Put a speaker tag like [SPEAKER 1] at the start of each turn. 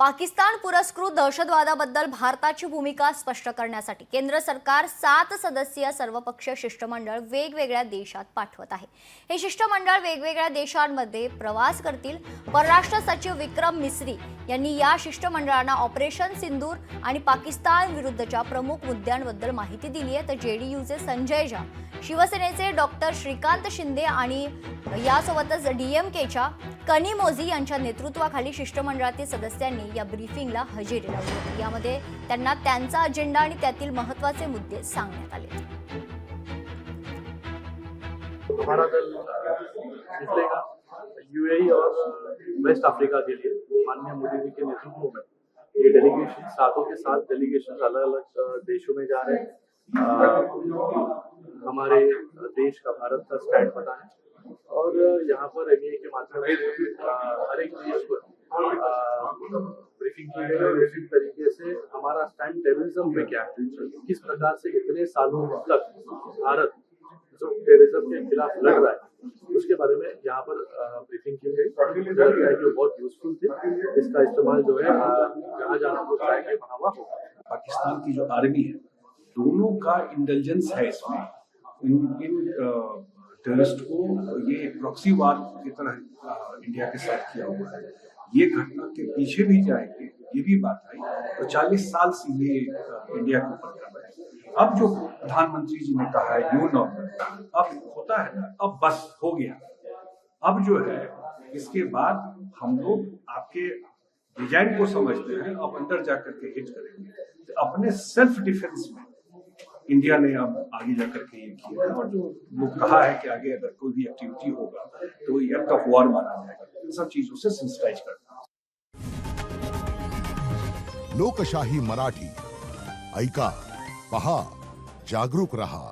[SPEAKER 1] पाकिस्तान पुरस्कृत दहशतवादाबद्दल भारताची भूमिका स्पष्ट करण्यासाठी केंद्र सरकार 7 सदस्यीय सर्वपक्षीय शिष्टमंडळ वेगवेगळ्या देशात पाठवत आहे। हे शिष्टमंडळ वेगवेगळ्या देशांमध्ये प्रवास करतील। परराष्ट्र सचिव विक्रम मिस्री यांनी या शिष्टमंडळांना ऑपरेशन सिंदूर आणि पाकिस्तान विरुद्धच्या प्रमुख मुद्द्यांबद्दल माहिती दिली आहे। तर जेडीयूचे संजय झा, शिवसेनेचे डॉक्टर श्रीकांत शिंदे आणि यासोबतच डीएमकेच्या कनिमोझी यांच्या नेतृत्वाखाली शिष्टमंडळातील सदस्यांनी या ब्रीफिंगला हजेरी लावली होती। यामध्ये त्यांना त्यांचा अजेंडा आणि त्यातील महत्त्वाचे मुद्दे सांगण्यात आले।
[SPEAKER 2] हमारा दल निकलेगा यूएई और वेस्ट अफ्रीका के लिए। माननीय मोदी जी के नेतृत्व में ये डेलीगेशन 7 के 7 डेलीगेशन अलग अलग देशों में जा रहे हैं। हमारे देश का, भारत का स्टैंड पता है और यहाँ पर एमईए के माध्यम से हर एक देश को ब्रीफिंग की गई और उसी तरीके से हमारा स्टैंड टेररिज्म पे क्या है, किस प्रकार से इतने सालों तक भारत जो टेररिज्म के खिलाफ लड़ रहा है, उसके बारे में यहाँ पर ब्रीफिंग की गई। जो बहुत यूजफुल थी, इसका इस्तेमाल जो है जहाँ जहाँ हम लोग चाहेंगे वहाँ वहाँ होगा।
[SPEAKER 3] पाकिस्तान की जो आर्मी है, दोनों का इंटेलिजेंस है इसमें। इन टेररिस्ट को ये प्रॉक्सी वार की तरह इंडिया के साथ किया हुआ है। ये घटना के पीछे भी जाएंगे, ये भी बात आई। तो 40 साल से ये इंडिया के ऊपर कर रहे हैं। अब जो प्रधानमंत्री जी ने कहा है न्यू नॉर्मल, अब होता है ना, अब बस हो गया। अब जो है इसके बाद हम लोग आपके डिजाइन को समझते हैं, अब अंदर जाकर के हिट करेंगे। तो अपने सेल्फ डिफेंस में इंडिया ने अब आगे जाकर के ये किया है और जो लोग कहा है कि आगे अगर कोई भी एक्टिविटी होगा तो ये एक्ट ऑफ वॉर माना जाएगा। इन सब चीजों से सेंसिटाइज करना।
[SPEAKER 4] लोकशाही मराठी ऐका, पहा, जागरूक रहा।